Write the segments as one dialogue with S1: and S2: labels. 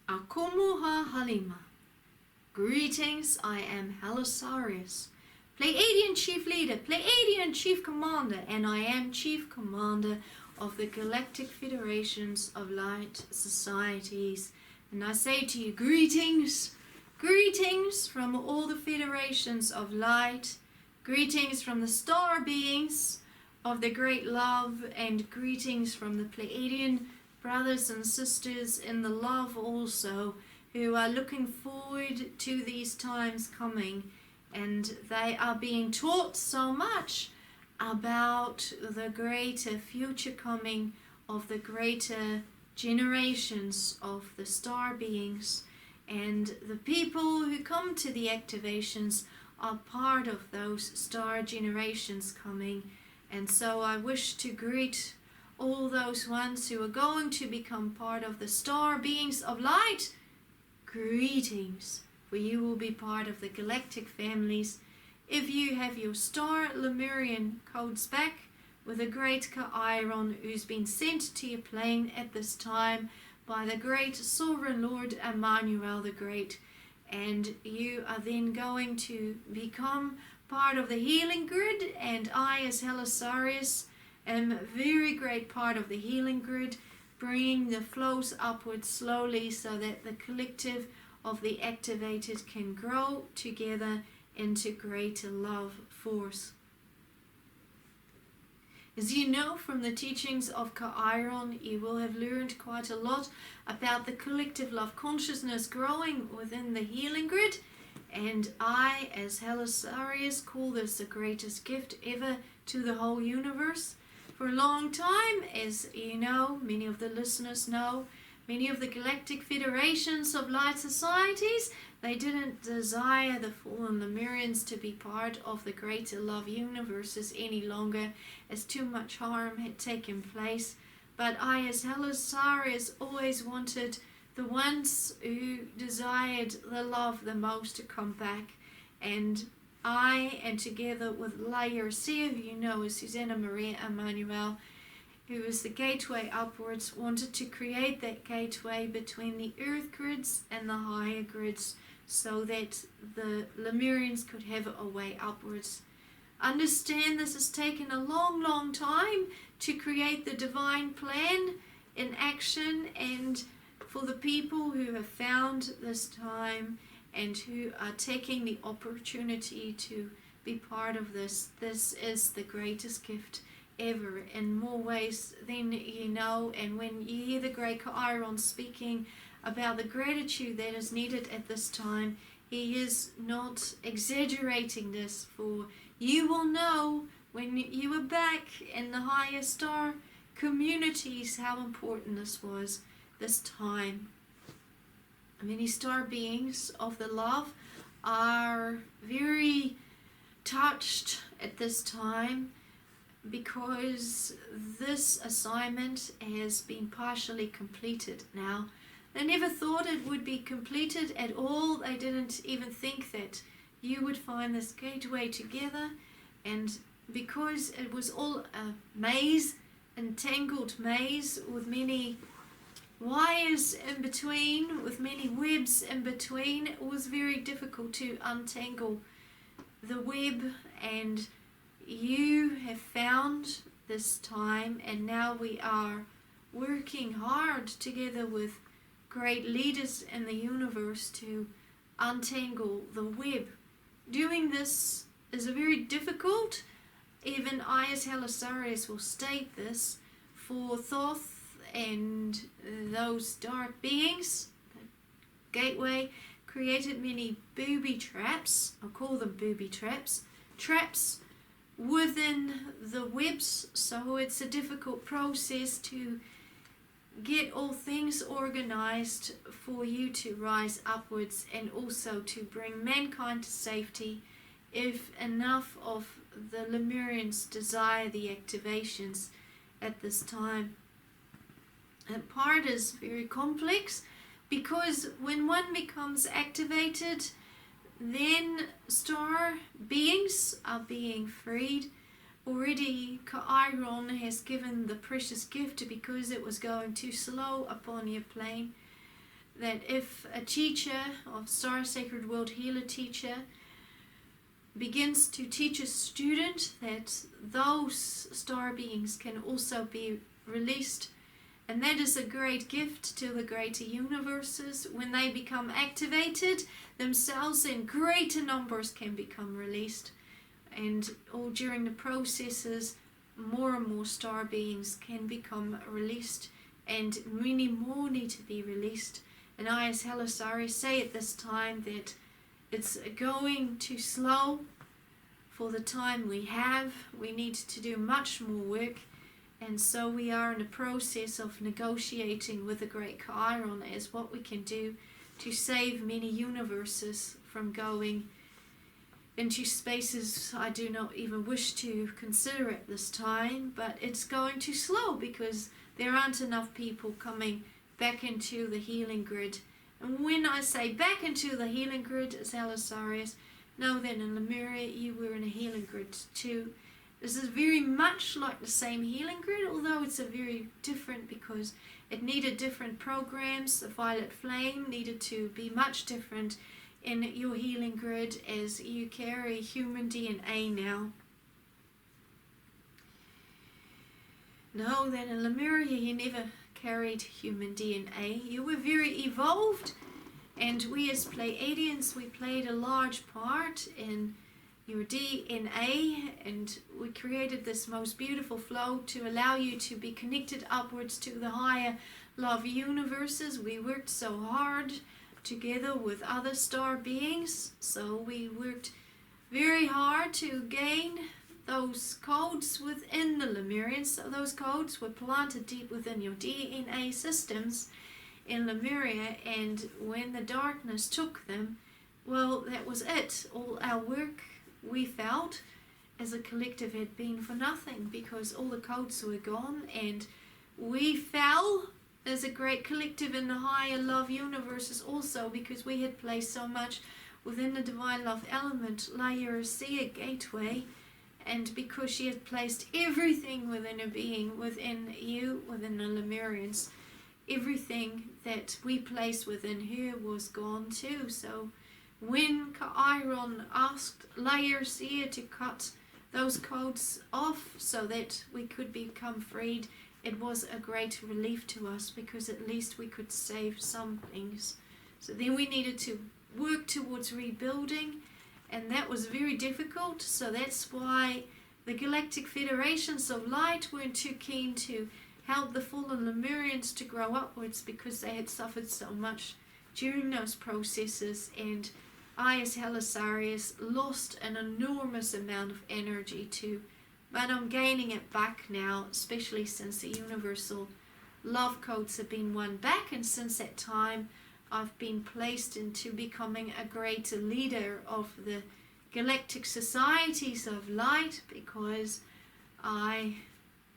S1: Akumuha Halima. Greetings, I am HALISARIUS, Pleiadian Chief Leader, Pleiadian Chief Commander, and I am Chief Commander of the Galactic Federations of Light Societies. And I say to you, greetings, greetings from all the federations of light, greetings from the star beings of the great love, and greetings from the Pleiadian brothers and sisters in the love also, who are looking forward to these times coming, and they are being taught so much about the greater future coming of the greater generations of the star beings, and the people who come to the activations are part of those star generations coming. And so I wish to greet all those ones who are going to become part of the star beings of light. Greetings, for you will be part of the galactic families if you have your star Lemurian codes back with a great CAEAYARON who's been sent to your plane at this time by the great Sovereign Lord Emmanuel the Great, and you are then going to become part of the healing grid, and I as HALISARIUS am a very great part of the healing grid, bringing the flows upwards slowly so that the collective of the activated can grow together into greater love force. As you know from the teachings of CAEAYARON, you will have learned quite a lot about the collective love consciousness growing within the healing grid, and I as HALISARIUS call this the greatest gift ever to the whole universe. For a long time, as you know, many of the listeners know, many of the galactic federations of light societies, they didn't desire the fallen Lemurians to be part of the greater love universes any longer, as too much harm had taken place. But I as HALISARIUS always wanted the ones who desired the love the most to come back, and I, and together with Lemurians, who you know as Suzanna, Maria, Emmanuel, who was the gateway upwards, wanted to create that gateway between the earth grids and the higher grids so that the Lemurians could have a way upwards. Understand this has taken a long, long time to create the divine plan in action, and for the people who have found this time and who are taking the opportunity to be part of this. This is the greatest gift ever in more ways than you know. And when you hear the great CAEAYARON speaking about the gratitude that is needed at this time, he is not exaggerating this, for you will know when you are back in the higher star communities how important this was, this time. Many star beings of the love are very touched at this time because this assignment has been partially completed now. They never thought it would be completed at all. They didn't even think that you would find this gateway together, and because it was all a maze, entangled maze with many wires in between, with many webs in between, it was very difficult to untangle the web, and you have found this time, and now we are working hard together with great leaders in the universe to untangle the web. Doing this is a very difficult, even I as HALISARIUS will state this, for Thoth and those dark beings. The gateway created many booby traps, I'll call them booby traps, traps within the webs, so it's a difficult process to get all things organized for you to rise upwards, and also to bring mankind to safety if enough of the Lemurians desire the activations at this time. That part is very complex, because when one becomes activated, then star beings are being freed. Already CAEAYARON has given the precious gift because it was going too slow upon your plane. that if a teacher of Star Sacred World Healer teacher begins to teach a student, that those star beings can also be released. And that is a great gift to the greater universes. When they become activated themselves, in greater numbers can become released. And all during the processes, more and more star beings can become released, and many more need to be released. And I, as HALISARIUS, say at this time that it's going too slow for the time we have. We need to do much more work. And so we are in the process of negotiating with the great CAEAYARON as what we can do to save many universes from going into spaces I do not even wish to consider at this time. But it's going too slow because there aren't enough people coming back into the healing grid. And when I say back into the healing grid as HALISARIUS, know that in Lemuria you were in a healing grid too. This is very much like the same healing grid, although it's a very different because it needed different programs. The violet flame needed to be much different in your healing grid as you carry human DNA now. Know that in Lemuria you never carried human DNA. You were very evolved, and we as Pleiadians, we played a large part in your DNA, and we created this most beautiful flow to allow you to be connected upwards to the higher love universes. We worked so hard together with other star beings, so we worked very hard to gain those codes within the Lemurians. So those codes were planted deep within your DNA systems in Lemuria, and when the darkness took them, well, that was it. All our work, we felt as a collective, had been for nothing because all the codes were gone, and we fell as a great collective in the higher love universes also because we had placed so much within the divine love element, Lemurian gateway, and because she had placed everything within her being, within you, within the Lemurians, everything that we placed within her was gone too. So when CAEAYARON asked Lemurians to cut those codes off so that we could become freed, it was a great relief to us because at least we could save some things. So then we needed to work towards rebuilding, and that was very difficult. So that's why the Galactic Federations of Light weren't too keen to help the fallen Lemurians to grow upwards because they had suffered so much during those processes, and I as HALISARIUS lost an enormous amount of energy too, but I'm gaining it back now, especially since the universal love codes have been won back, and since that time I've been placed into becoming a greater leader of the Galactic Societies of Light because I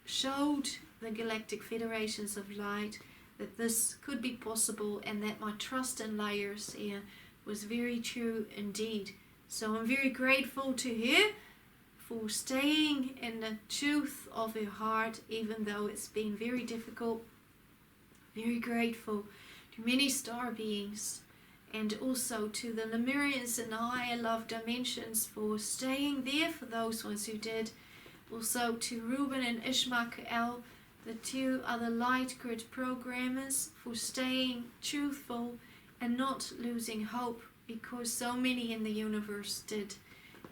S1: showed the Galactic Federations of Light that this could be possible and that my trust in layers here was very true indeed. So I'm very grateful to her for staying in the truth of her heart, even though it's been very difficult. Very grateful to many star beings and also to the Lemurians in the higher love dimensions for staying there for those ones who did. Also to Ruben and Ishmael, the two other light grid programmers, for staying truthful and not losing hope because so many in the universe did,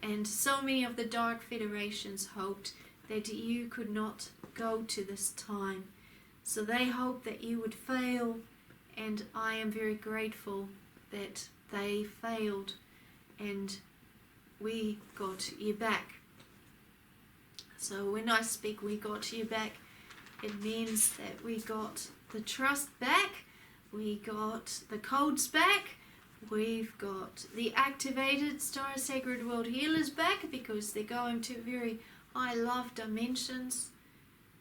S1: and so many of the dark federations hoped that you could not go to this time. So they hoped that you would fail, and I am very grateful that they failed and we got you back. So when I speak we got you back, it means that we got the trust back, we got the codes back, we've got the activated Star Sacred World Healers back because they're going to very high love dimensions,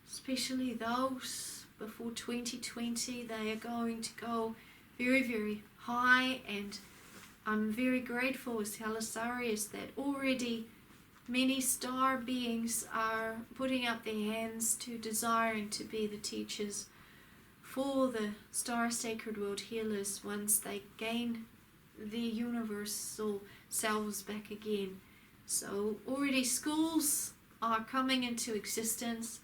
S1: especially those before 2020. They are going to go very, very high, and I'm very grateful as HALISARIUS that already many star beings are putting up their hands to desiring to be the teachers for the Star Sacred World Healers once they gain the universal selves back again. So already schools are coming into existence,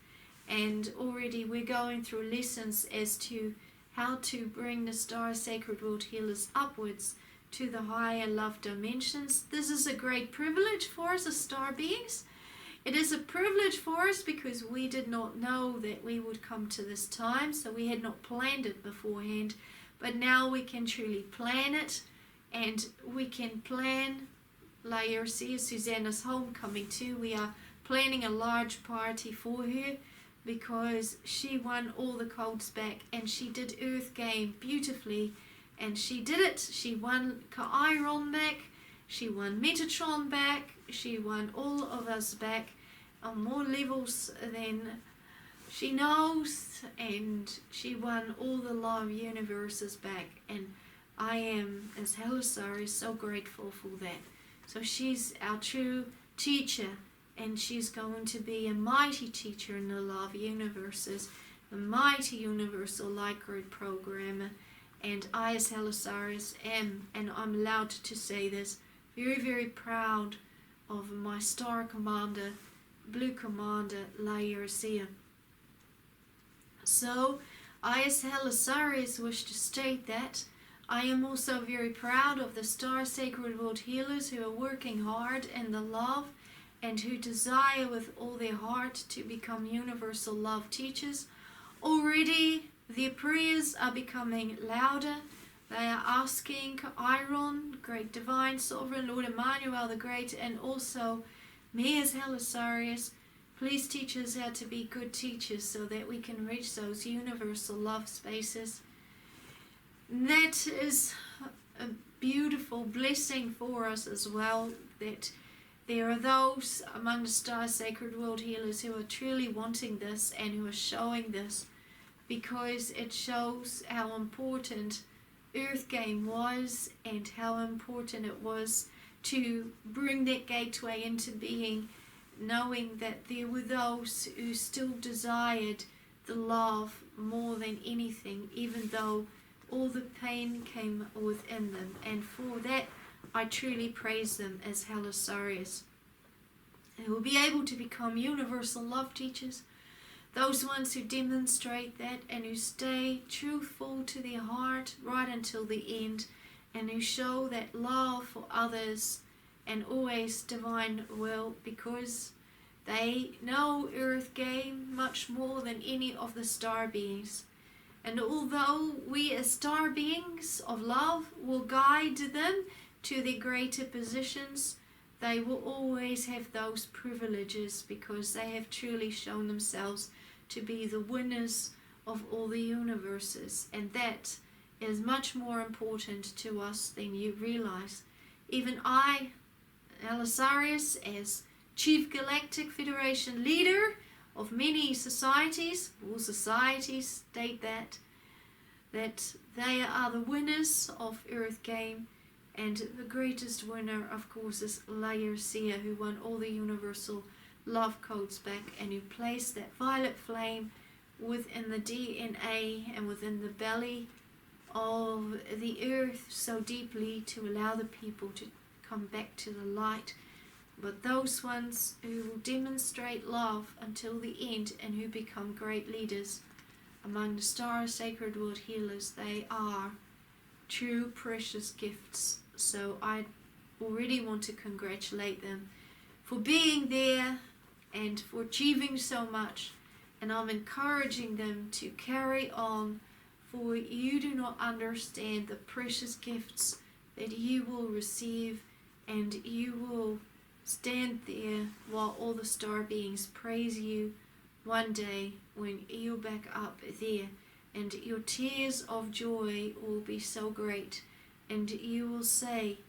S1: and already we're going through lessons as to how to bring the Star Sacred World Healers upwards to the higher love dimensions. This is a great privilege for us as star beings. It is a privilege for us because we did not know that we would come to this time, so we had not planned it beforehand. But now we can truly plan it, and we can plan Susanna's homecoming too. We are planning a large party for her because she won all the codes back, and she did Earth Game beautifully. And she did it. She won CAEAYARON back. She won Metatron back. She won all of us back on more levels than she knows. And she won all the love universes back. And I am, as HALISARIUS, so grateful for that. So she's our true teacher. And she's going to be a mighty teacher in the love universes. A mighty universal light grid programmer. And I, as HALISARIUS, am, and I'm allowed to say this, very, very proud of my star commander, blue commander, Lemurians. So, I, as HALISARIUS, wish to state that I am also very proud of the Star Sacred World Healers who are working hard in the love and who desire with all their heart to become universal love teachers. Already, their prayers are becoming louder. They are asking CAEAYARON, Great Divine Sovereign Lord Emmanuel the Great, and also me as HALISARIUS, please teach us how to be good teachers so that we can reach those universal love spaces. That is a beautiful blessing for us as well, that there are those among the Star Sacred World Healers who are truly wanting this and who are showing this, because it shows how important Earth Game was and how important it was to bring that gateway into being, knowing that there were those who still desired the love more than anything, even though all the pain came within them. And for that, I truly praise them as HALISARIUS. They will be able to become universal love teachers, those ones who demonstrate that and who stay truthful to their heart right until the end, and who show that love for others and always divine will, because they know Earth Game much more than any of the star beings. And although we as star beings of love will guide them to their greater positions, they will always have those privileges because they have truly shown themselves to be the winners of all the universes, and that is much more important to us than you realize. Even I, HALISARIUS, as Chief Galactic Federation leader of many societies, all societies state that they are the winners of Earth Game, and the greatest winner, of course, is Lemurians, who won all the universal love codes back and who placed that violet flame within the DNA and within the belly of the earth so deeply to allow the people to come back to the light. But those ones who will demonstrate love until the end and who become great leaders among the Star Sacred World Healers, they are true precious gifts. So I already want to congratulate them for being there and for achieving so much, and I'm encouraging them to carry on, for you do not understand the precious gifts that you will receive, and you will stand there while all the star beings praise you one day when you're back up there, and your tears of joy will be so great, and you will say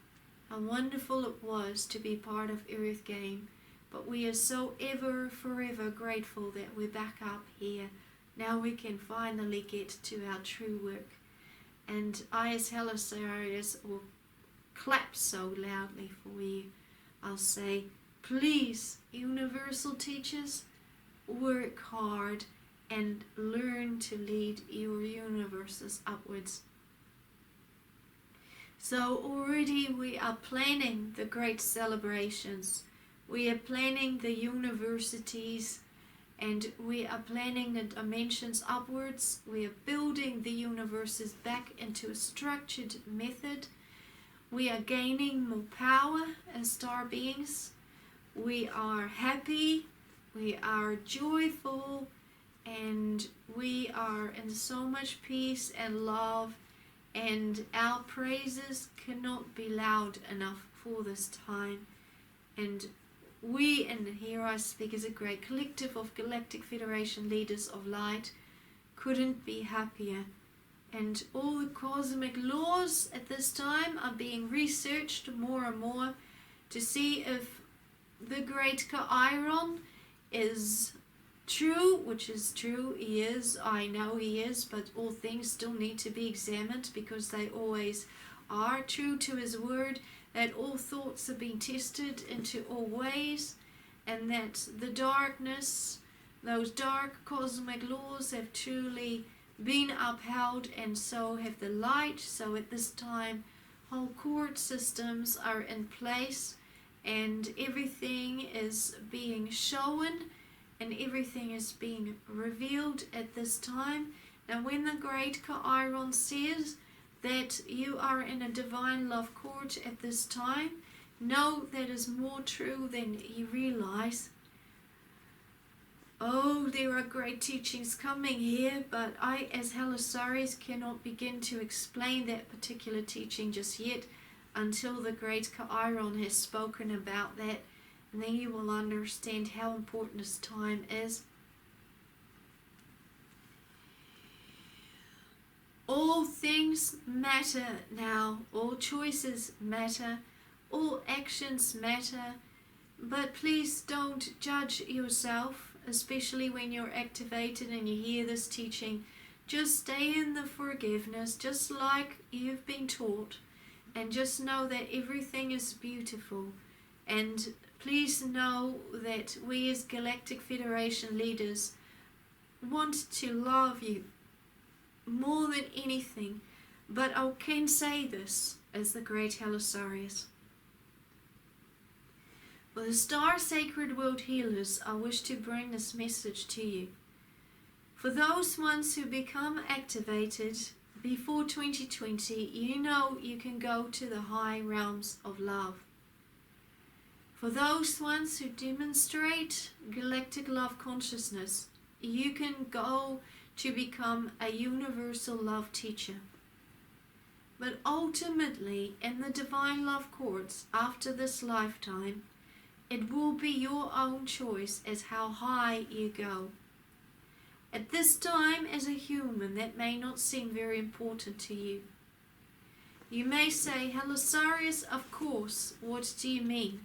S1: how wonderful it was to be part of Earth Game. But we are so ever, forever grateful that we're back up here. Now we can finally get to our true work. And I, as HALISARIUS, will clap so loudly for you. I'll say, please, universal teachers, work hard and learn to lead your universes upwards. So already we are planning the great celebrations. We are planning the universities, and we are planning the dimensions upwards. We are building the universes back into a structured method. We are gaining more power as star beings. We are happy, we are joyful, and we are in so much peace and love, and our praises cannot be loud enough for this time. And we, and here I speak as a great collective of Galactic Federation Leaders of Light, couldn't be happier. And all the cosmic laws at this time are being researched more and more to see if the great CAEAYARON is true, which is true. He is, I know he is, but all things still need to be examined, because they always are true to his word, that all thoughts have been tested into all ways, and that the darkness, those dark cosmic laws have truly been upheld, and so have the light. So at this time, whole court systems are in place, and everything is being shown, and everything is being revealed at this time. Now when the great CAEAYARON says that you are in a divine love court at this time, know that is more true than you realize. Oh, there are great teachings coming here, but I, as HALISARIUS, cannot begin to explain that particular teaching just yet until the great CAEAYARON has spoken about that, and then you will understand how important this time is. All things matter now, all choices matter, all actions matter, but please don't judge yourself, especially when you're activated and you hear this teaching. Just stay in the forgiveness, just like you've been taught, and just know that everything is beautiful. And please know that we as Galactic Federation Leaders want to love you more than anything. But I can say this as the great HALISARIUS. For the Star Sacred World Healers, I wish to bring this message to you. For those ones who become activated before 2020, you know you can go to the high realms of love. For those ones who demonstrate galactic love consciousness, you can go to become a universal love teacher. But ultimately, in the divine love courts after this lifetime, it will be your own choice as how high you go. At this time, as a human, that may not seem very important to you. You may say, HALISARIUS, of course, what do you mean?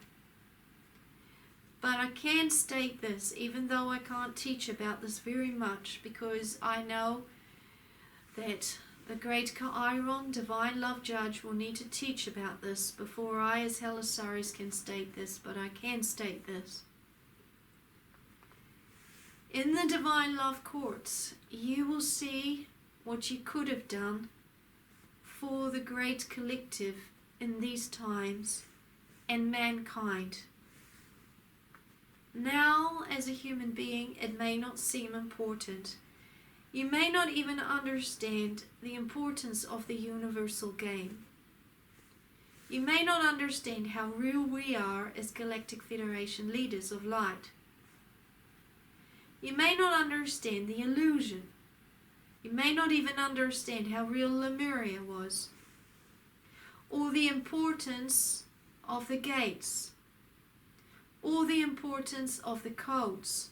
S1: But I can state this, even though I can't teach about this very much, because I know that the great CAEAYARON, Divine Love Judge, will need to teach about this before I as HALISARIUS can state this, but I can state this. In the Divine Love Courts, you will see what you could have done for the great collective in these times and mankind. Now, as a human being, it may not seem important. You may not even understand the importance of the universal game. You may not understand how real we are as Galactic Federation Leaders of Light. You may not understand the illusion. You may not even understand how real Lemuria was, or the importance of the gates, or the importance of the codes.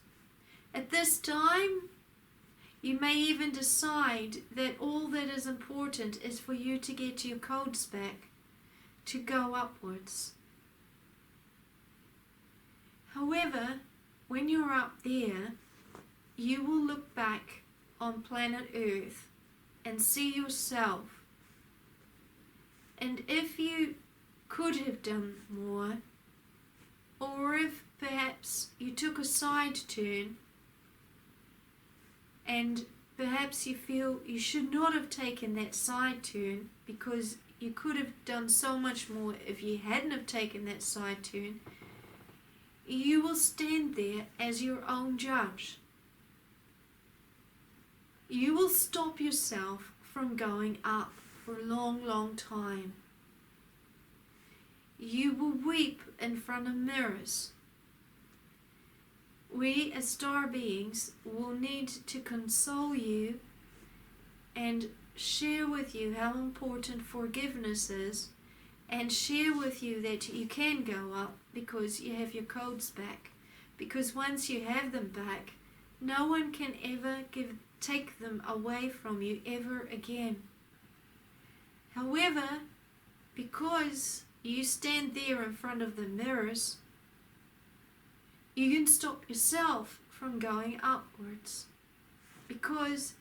S1: At this time, you may even decide that all that is important is for you to get your codes back, to go upwards. However, when you're up there, you will look back on planet Earth and see yourself. And if you could have done more, or if perhaps you took a side turn and perhaps you feel you should not have taken that side turn because you could have done so much more if you hadn't have taken that side turn. You will stand there as your own judge. You will stop yourself from going up for a long, long time. You will weep in front of mirrors. We as star beings will need to console you and share with you how important forgiveness is, and share with you that you can go up because you have your codes back. Because once you have them back, no one can ever take them away from you ever again. However, because you stand there in front of the mirrors, you can stop yourself from going upwards. Because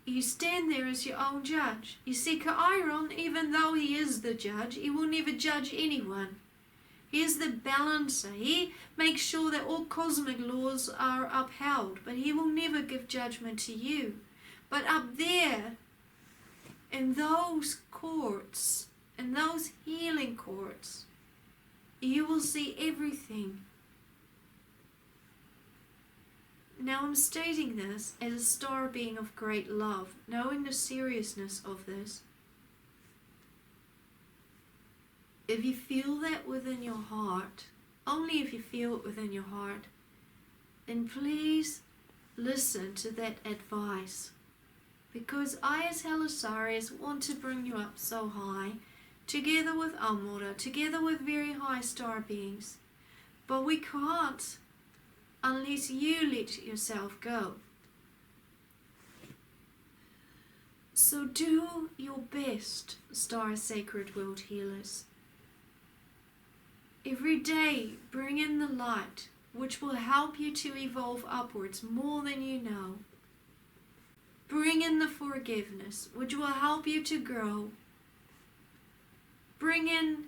S1: you stand there as your own judge. You see, CAEAYARON, even though he is the judge, he will never judge anyone. He is the balancer. He makes sure that all cosmic laws are upheld, but he will never give judgment to you. But up there, in those courts, in those healing courts, you will see everything. Now I'm stating this as a star being of great love, knowing the seriousness of this. If you feel that within your heart, only if you feel it within your heart, then please listen to that advice. Because I as HALISARIUS want to bring you up so high, together with Amora, together with very high star beings. But we can't unless you let yourself go. So do your best, Star Sacred World Healers. Every day bring in the light, which will help you to evolve upwards more than you know. Bring in the forgiveness, which will help you to grow. Bring in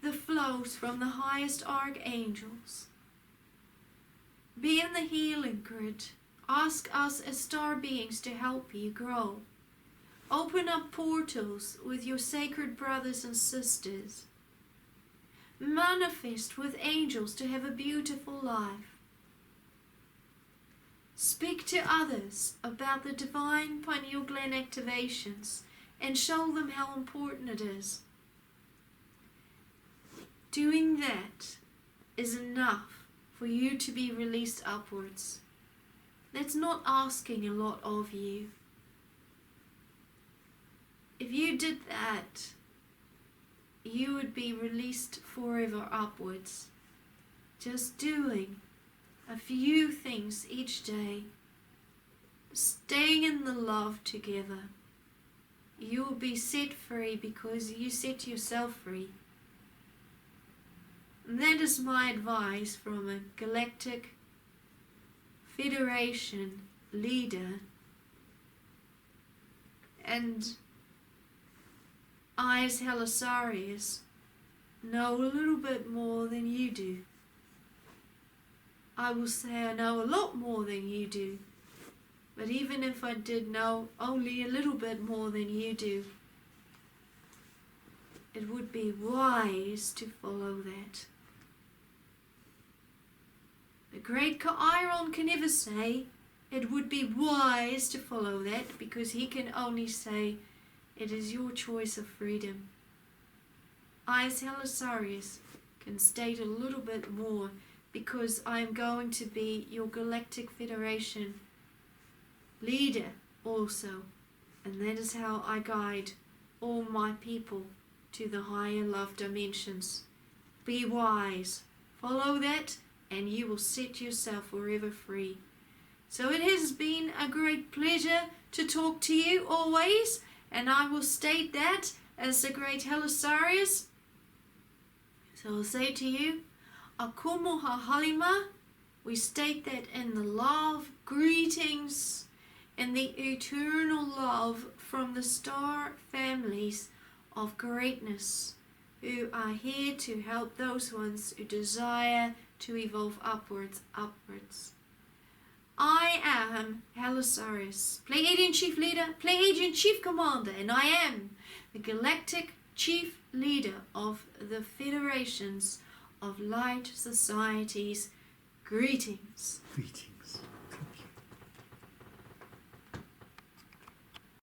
S1: the flows from the highest archangels. Be in the healing grid. Ask us as star beings to help you grow. Open up portals with your sacred brothers and sisters. Manifest with angels to have a beautiful life. Speak to others about the divine pineal gland activations and show them how important it is. Doing that is enough for you to be released upwards. That's not asking a lot of you. If you did that, you would be released forever upwards. Just doing a few things each day, staying in the love together. You will be set free because you set yourself free. And that is my advice from a Galactic Federation leader. And I as HALISARIUS know a little bit more than you do. I will say I know a lot more than you do. But even if I did know only a little bit more than you do, it would be wise to follow that. The great CAEAYARON can never say it would be wise to follow that, because he can only say it is your choice of freedom. I as HALISARIUS can state a little bit more, because I am going to be your Galactic Federation leader also, and that is how I guide all my people to the higher love dimensions. Be wise, follow that, and you will set yourself forever free. So it has been a great pleasure to talk to you always, and I will state that as the great HALISARIUS. So I'll say to you, Akumoha Halima. We state that in the love, greetings, and the eternal love from the star families of greatness, who are here to help those ones who desire to evolve upwards. I am HALISARIUS, Pleiadian Chief Leader, Pleiadian Chief Commander, and I am the Galactic Chief Leader of the Federations of Light Societies. Greetings.
S2: Greetings.